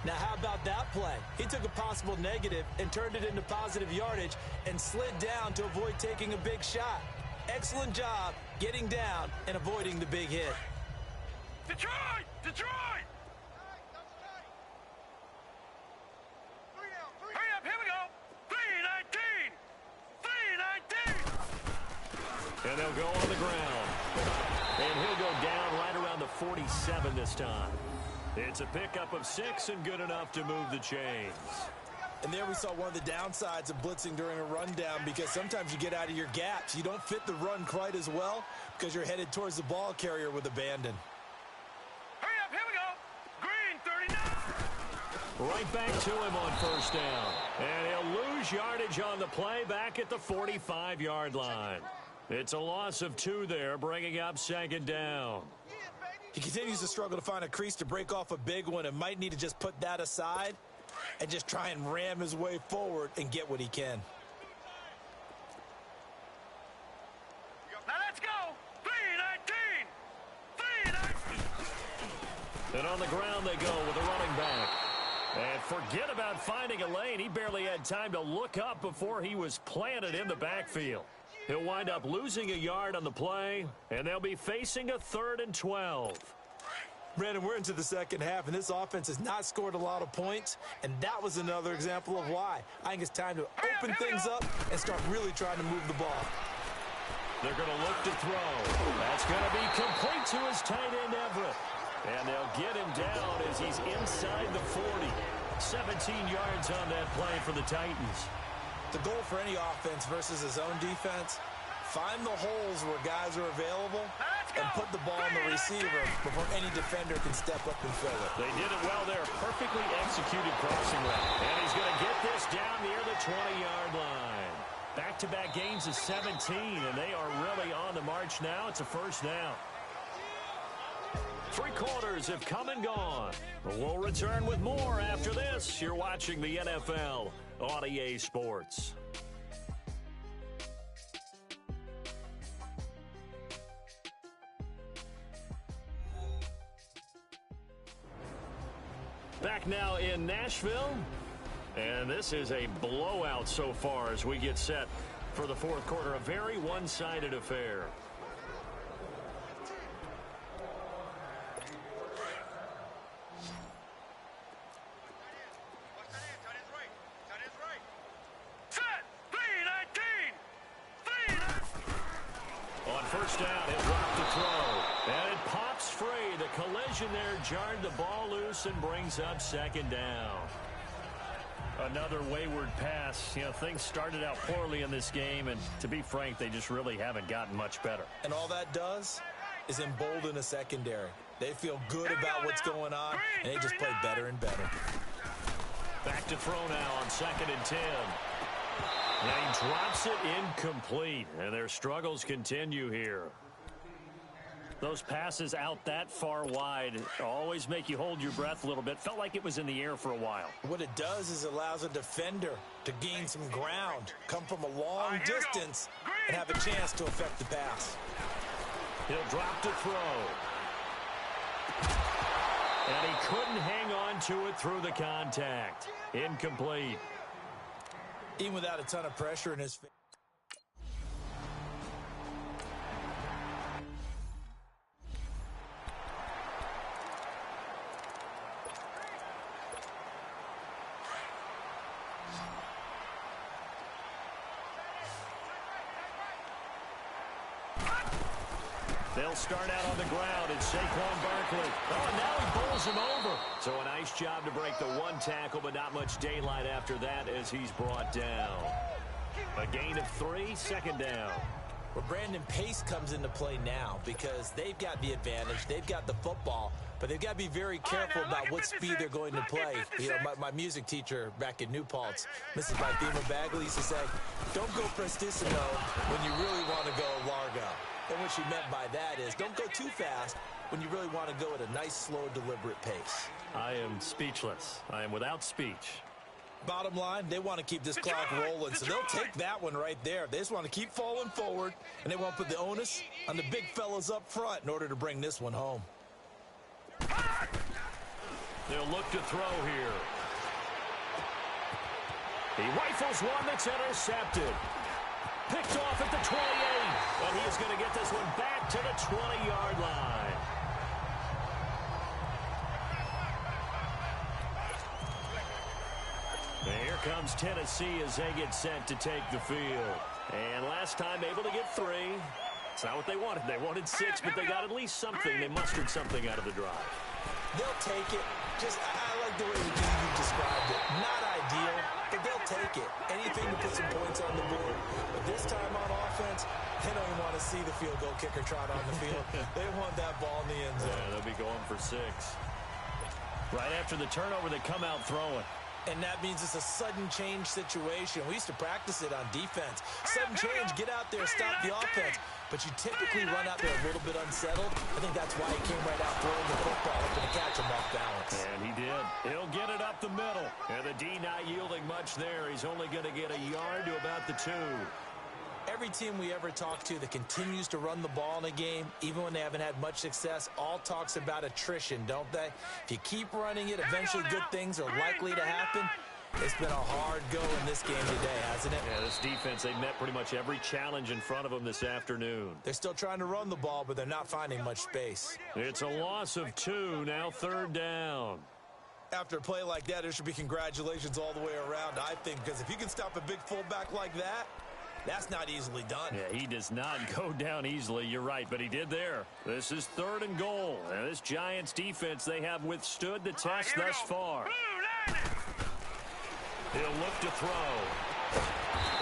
Now, how about that play? He took a possible negative and turned it into positive yardage and slid down to avoid taking a big shot. Excellent job getting down and avoiding the big hit. Detroit! Detroit! Hurry up, here we go. 319! 319! And they'll go on the ground. And he'll go down right around the 47 this time. It's a pickup of 6 and good enough to move the chains. And there we saw one of the downsides of blitzing during a rundown, because sometimes you get out of your gaps. You don't fit the run quite as well because you're headed towards the ball carrier with abandon. Hurry up, here we go. Green, 39! Right back to him on 1st down. And he'll lose yardage on the play back at the 45-yard line. It's a loss of 2 there, bringing up 2nd down. He continues to struggle to find a crease to break off a big one and might need to just put that aside and just try and ram his way forward and get what he can. Now let's go. 319! 319! And on the ground they go with a running back. And forget about finding a lane. He barely had time to look up before he was planted in the backfield. He'll wind up losing a yard on the play, and they'll be facing a 3rd and 12. Brandon, we're into the second half, and this offense has not scored a lot of points, and that was another example of why. I think it's time to open things up and start really trying to move the ball. They're going to look to throw. That's going to be complete to his tight end, Everett. And they'll get him down as he's inside the 40. 17 yards on that play for the Titans. The goal for any offense versus his own defense, find the holes where guys are available and put the ball on the receiver before any defender can step up and fill it. They did it well there. Perfectly executed crossing route. And he's going to get this down near the 20-yard line. Back-to-back gains of 17, and they are really on the march now. It's a 1st down. 3 quarters have come and gone. We'll return with more after this. You're watching the NFL on EA Sports. Back now in Nashville. And this is a blowout so far as we get set for the 4th quarter. A very one-sided affair. On 1st down, it dropped the throw. And it pops free. The collision there jarred the ball loose and brings up 2nd down. Another wayward pass. You know, things started out poorly in this game, and to be frank, they just really haven't gotten much better. And all that does is embolden a secondary. They feel good about what's going on, and they just play better and better. Back to throw now on 2nd and 10. And he drops it incomplete, and their struggles continue here. Those passes out that far wide always make you hold your breath a little bit. Felt like it was in the air for a while. What it does is it allows a defender to gain some ground, come from a long distance, and have a chance to affect the pass. He'll drop to throw. And he couldn't hang on to it through the contact. Incomplete. Even without a ton of pressure in his face. They'll start out on the ground. It's Saquon Barkley. Oh, and now he bowls him over. So a nice job to break the one tackle, but not much daylight after that as he's brought down. A gain of 3, second down. Well, Brandon, pace comes into play now because they've got the advantage. They've got the football, but they've got to be very careful about what speed they're going to play. You know, my music teacher back in New Paltz, Mrs. Bythema Bagley, used to say, don't go prestissimo when you really want to go largo. And what she meant by that is don't go too fast when you really want to go at a nice, slow, deliberate pace. I am speechless. I am without speech. Bottom line, they want to keep this clock rolling, so they'll take that one right there. They just want to keep falling forward, and they want to put the onus on the big fellas up front in order to bring this one home. They'll look to throw here. He rifles one that's intercepted. Picked off at the 28, and he's going to get this one back to the 20-yard line. And here comes Tennessee as they get set to take the field. And last time able to get 3. It's not what they wanted. They wanted 6, but they got at least something. They mustered something out of the drive. They'll take it. I like the way you described it. Not ideal, but they'll take it. Anything to put some points on the board. But this time on offense, they don't even want to see the field goal kicker trot on the field. They want that ball in the end zone. Yeah, they'll be going for 6. Right after the turnover, they come out throwing. And that means it's a sudden change situation. We used to practice it on defense. Sudden change, get out there, stop the offense. But you typically run out there a little bit unsettled. I think that's why he came right out throwing the football, hoping to catch him off balance. And he did. He'll get it up the middle. And the D not yielding much there. He's only going to get a yard to about the 2. Every team we ever talk to that continues to run the ball in a game, even when they haven't had much success, all talks about attrition, don't they? If you keep running it, eventually good things are likely to happen. It's been a hard go in this game today, hasn't it? Yeah, this defense, they met pretty much every challenge in front of them this afternoon. They're still trying to run the ball, but they're not finding much space. It's a loss of 2, now 3rd down. After a play like that, there should be congratulations all the way around, I think, because if you can stop a big fullback like that, that's not easily done. Yeah, he does not go down easily. You're right, but he did there. This is 3rd and goal. And this Giants defense, they have withstood the test thus far. He'll look to throw.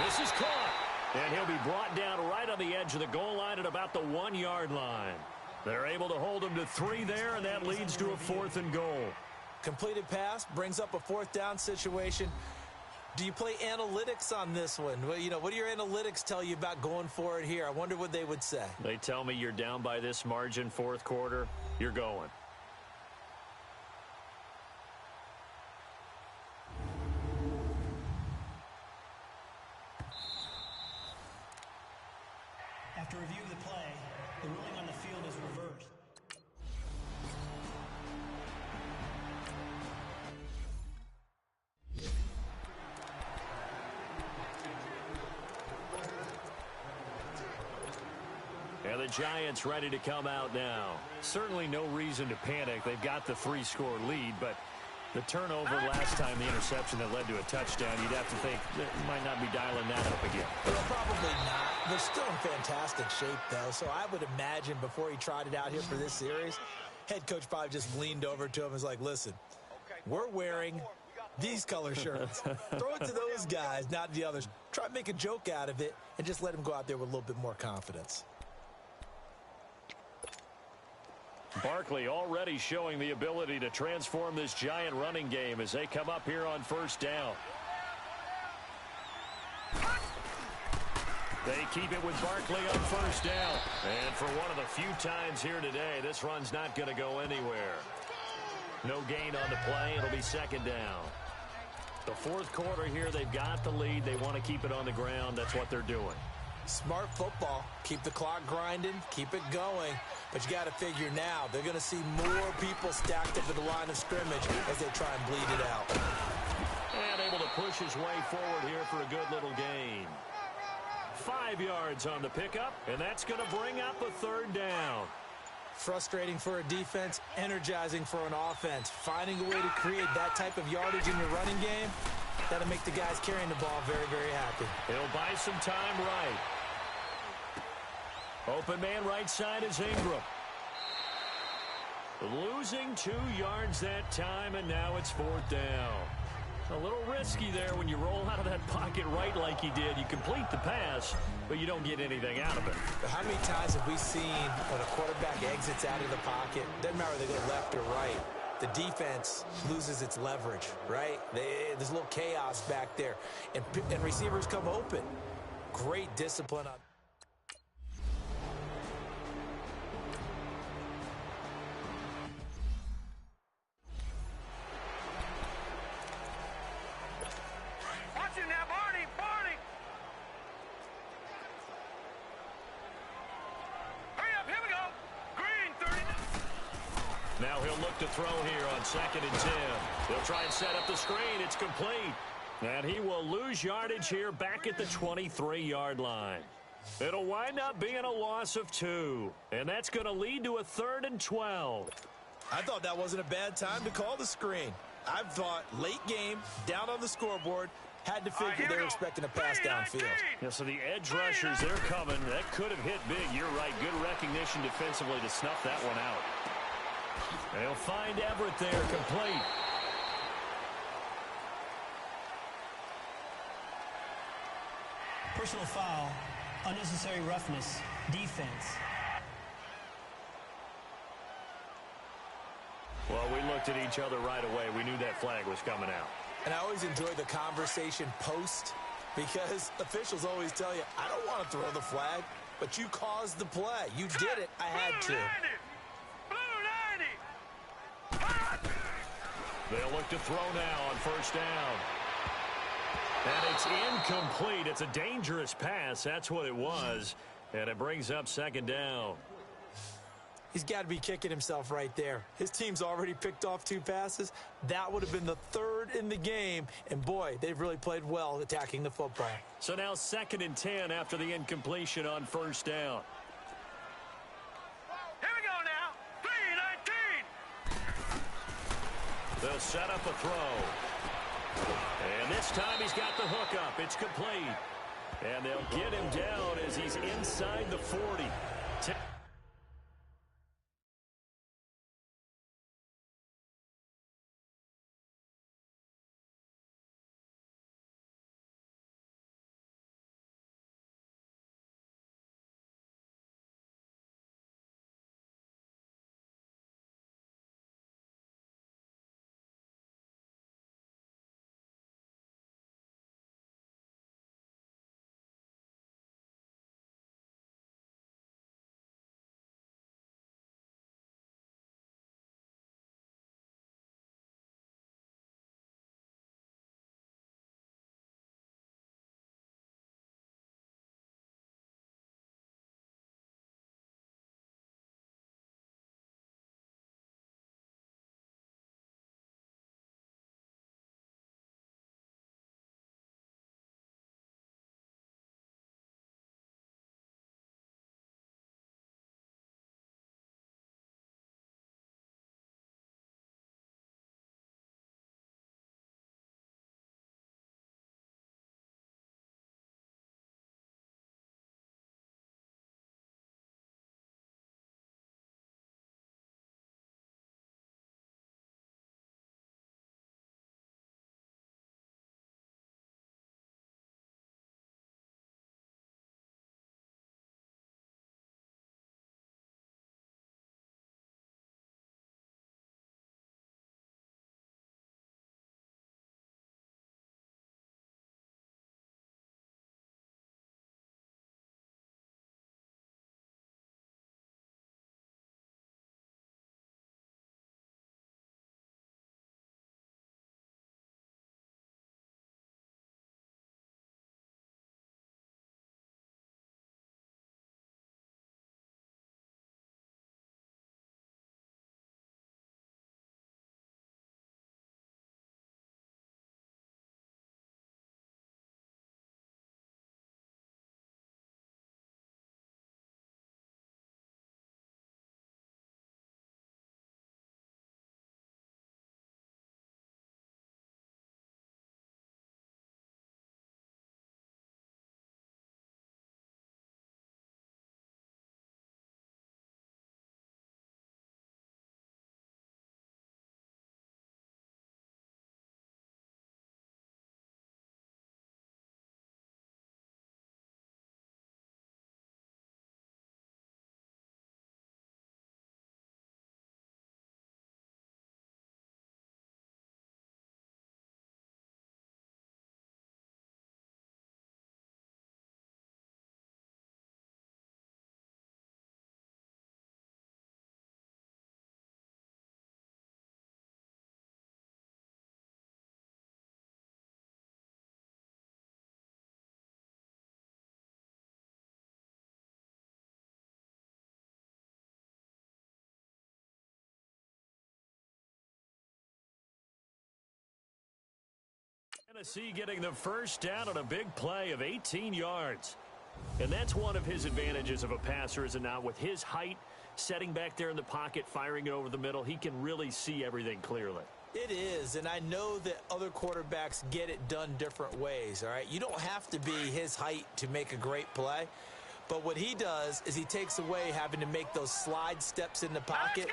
This is caught. And he'll be brought down right on the edge of the goal line at about the 1-yard line. They're able to hold him to 3 there, and that leads to a 4th and goal. Completed pass brings up a 4th down situation. Do you play analytics on this one? Well, you know, what do your analytics tell you about going for it here? I wonder what they would say. They tell me you're down by this margin 4th quarter, you're going. After review of the play, the ruling on the field is reversed. And the Giants ready to come out now. Certainly no reason to panic. They've got the 3-score lead, but the turnover last time, the interception that led to a touchdown, you'd have to think they might not be dialing that up again. Well, probably not. They're still in fantastic shape, though, so I would imagine before he trotted out here for this series, head coach probably just leaned over to him and was like, listen, we're wearing these color shirts. Throw it to those guys, not the others. Try to make a joke out of it and just let him go out there with a little bit more confidence. Barkley already showing the ability to transform this Giant running game as they come up here on 1st down. They keep it with Barkley on 1st down. And for one of the few times here today, this run's not going to go anywhere. No gain on the play. It'll be 2nd down. The 4th quarter here, they've got the lead. They want to keep it on the ground. That's what they're doing. Smart football. Keep the clock grinding. Keep it going. But you got to figure now, they're going to see more people stacked up at the line of scrimmage as they try and bleed it out. And able to push his way forward here for a good little gain. 5 yards on the pickup, and that's going to bring up a 3rd down. Frustrating for a defense, energizing for an offense. Finding a way to create that type of yardage in your running game, that'll make the guys carrying the ball very, very happy. He'll buy some time right. Open man right side is Ingram. Losing 2 yards that time, and now it's 4th down. A little risky there when you roll out of that pocket right like he did. You complete the pass, but you don't get anything out of it. How many times have we seen when a quarterback exits out of the pocket, doesn't matter whether they go left or right, the defense loses its leverage, right? There's a little chaos back there, and receivers come open. Great discipline on. Watch him now, Barney! Barney! Hurry up, here we go! Green, 39. Now he'll look to throw here on 2nd and 10. He'll try and set up the screen. It's complete. And he will lose yardage here back at the 23-yard line. It'll wind up being a loss of 2. And that's going to lead to a 3rd and 12. I thought that wasn't a bad time to call the screen. I thought late game, down on the scoreboard, had to figure they were expecting a pass downfield. Yeah, so the edge rushers, they're coming. That could have hit big. You're right. Good recognition defensively to snuff that one out. They'll find Everett there, complete. Personal foul, unnecessary roughness, defense. Well, we looked at each other right away. We knew that flag was coming out. And I always enjoy the conversation post because officials always tell you, I don't want to throw the flag, but you caused the play. You did it. I had to. Blue 90! They'll look to throw now on 1st down. And it's incomplete. It's a dangerous pass. That's what it was. And it brings up 2nd down. He's got to be kicking himself right there. His team's already picked off 2 passes. That would have been the 3rd in the game. And, boy, they've really played well attacking the football. So now 2nd and 10 after the incompletion on 1st down. Here we go now! 3-19! They'll set up a throw. And this time he's got the hook up. It's complete. And they'll get him down as he's inside the 40. Tennessee getting the first down on a big play of 18 yards. And that's one of his advantages of a passer, is it not? With his height, setting back there in the pocket, firing it over the middle, he can really see everything clearly. It is, and I know that other quarterbacks get it done different ways, all right? You don't have to be his height to make a great play, but what he does is he takes away having to make those slide steps in the pocket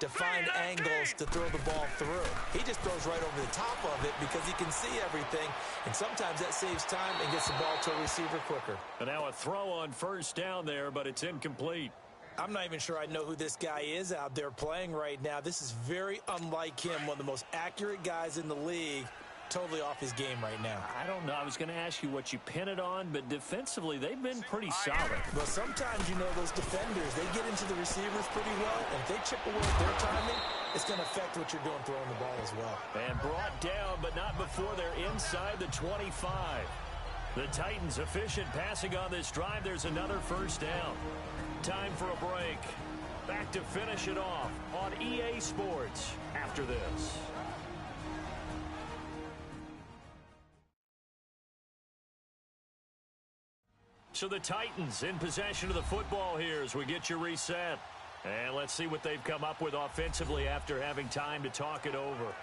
to find angles to throw the ball through. He just throws right over the top of it because he can see everything, and sometimes that saves time and gets the ball to a receiver quicker. And now a throw on first down there, but it's incomplete. I'm not even sure I know who this guy is out there playing right now. This is very unlike him, one of the most accurate guys in the league. Totally off his game right now. I don't know. I was going to ask you what you pin it on, but defensively, they've been pretty solid. Well, sometimes, you know, those defenders, they get into the receivers pretty well, and if they chip away at their timing, it's going to affect what you're doing throwing the ball as well. And brought down, but not before they're inside the 25. The Titans efficient passing on this drive. There's another first down. Time for a break. Back to finish it off on EA Sports after this. So the Titans in possession of the football here as we get you reset. And let's see what they've come up with offensively after having time to talk it over.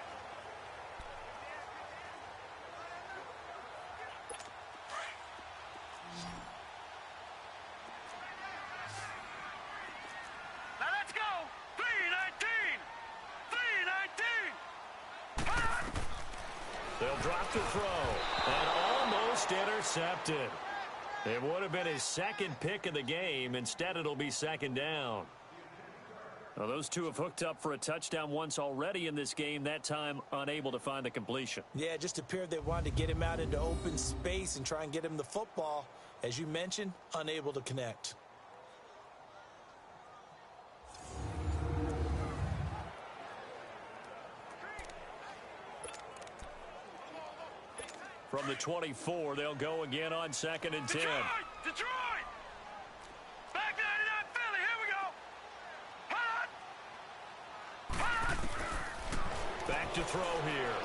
Now let's go. 3-19. 3-19. They'll drop the throw. And almost intercepted. It would have been his second pick of the game. Instead, it'll be second down. Well, those two have hooked up for a touchdown once already in this game, that time unable to find the completion. Yeah, it just appeared they wanted to get him out into open space and try and get him the football. As you mentioned, unable to connect. From the 24, they'll go again on second and 10. Detroit! Back 99 Philly, here we go! Hot! Hot! Back to throw here.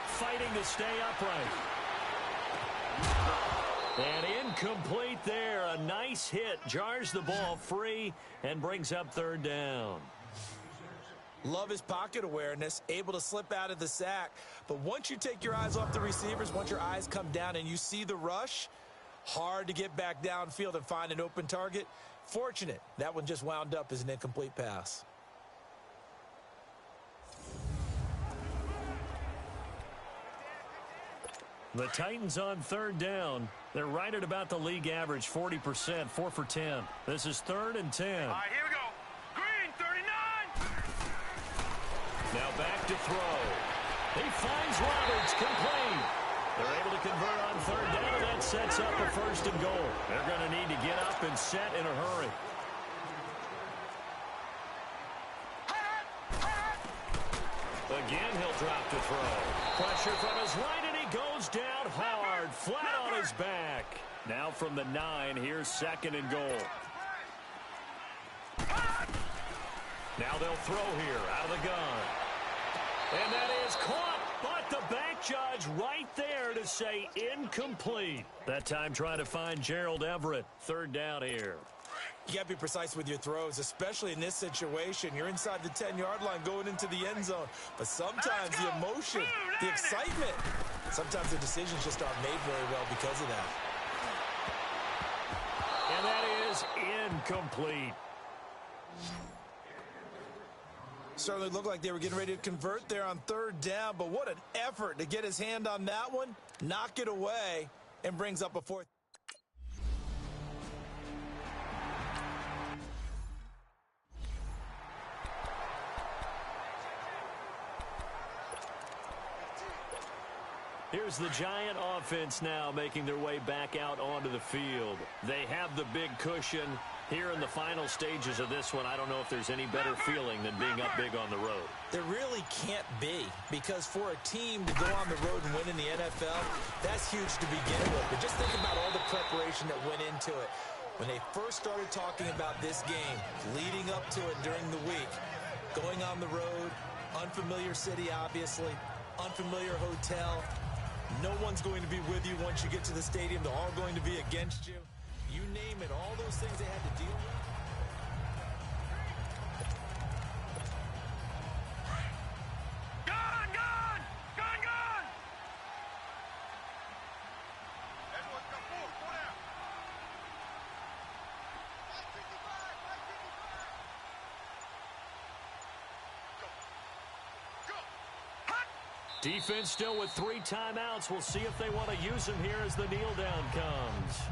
Fighting to stay upright. And incomplete there. A nice hit. Jars the ball free and brings up third down. Love his pocket awareness, able to slip out of the sack. But once you take your eyes off the receivers, once your eyes come down and you see the rush, hard to get back downfield and find an open target. Fortunate, that one just wound up as an incomplete pass. The Titans on third down. They're right at about the league average, 40%, 4 for 10. This is 3rd and 10. All right, here we go. Green, 39. Now back to throw. He finds Roberts, complete. They're able to convert on third down, and that sets up a 1st and goal. They're going to need to get up and set in a hurry. Again, he'll drop to throw. Pressure from his right, and he goes down hard, flat on his back. Now from the 9, here's 2nd and goal. Now they'll throw here out of the gun. And that is caught, but the back judge right there to say incomplete. That time trying to find Gerald Everett. 3rd down here. You got to be precise with your throws, especially in this situation. You're inside the 10-yard line going into the end zone. But sometimes the emotion, the excitement, sometimes the decisions just aren't made very well because of that. And that is incomplete. Certainly looked like they were getting ready to convert there on 3rd down, but what an effort to get his hand on that one, knock it away, and brings up a 4th. Here's the Giant offense now making their way back out onto the field. They have the big cushion. Here in the final stages of this one, I don't know if there's any better feeling than being up big on the road. There really can't be, because for a team to go on the road and win in the NFL, that's huge to begin with. But just think about all the preparation that went into it. When they first started talking about this game, leading up to it during the week, going on the road, unfamiliar city, obviously, unfamiliar hotel. No one's going to be with you once you get to the stadium. They're all going to be against you. You name it, all those things they had to deal with. Gone, gone! Gone, gone! Everyone come forward. Go down. 565. Go. Go. Hot! Defense still with 3 timeouts. We'll see if they want to use them here as the kneel down comes.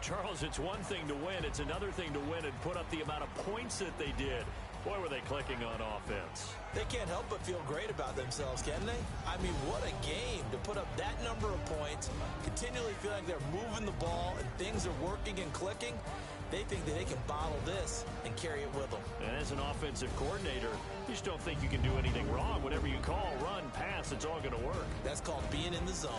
Charles, it's one thing to win. It's another thing to win and put up the amount of points that they did. Boy, were they clicking on offense. They can't help but feel great about themselves, can they? I mean, what a game to put up that number of points, continually feel like they're moving the ball and things are working and clicking. They think that they can bottle this and carry it with them. And as an offensive coordinator, you just don't think you can do anything wrong. Whatever you call, run, pass, it's all going to work. That's called being in the zone.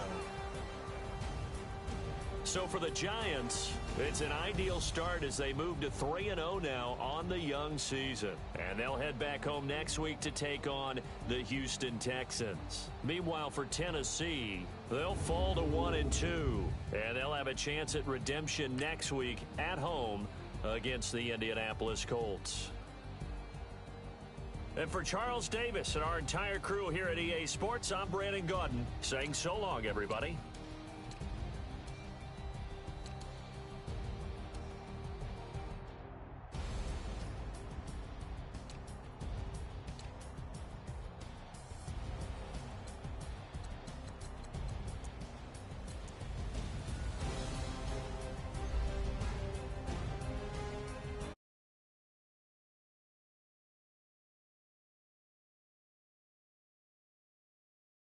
So for the Giants, it's an ideal start as they move to 3-0 now on the young season. And they'll head back home next week to take on the Houston Texans. Meanwhile, for Tennessee, they'll fall to 1-2. And they'll have a chance at redemption next week at home against the Indianapolis Colts. And for Charles Davis and our entire crew here at EA Sports, I'm Brandon Gaudin saying so long, everybody.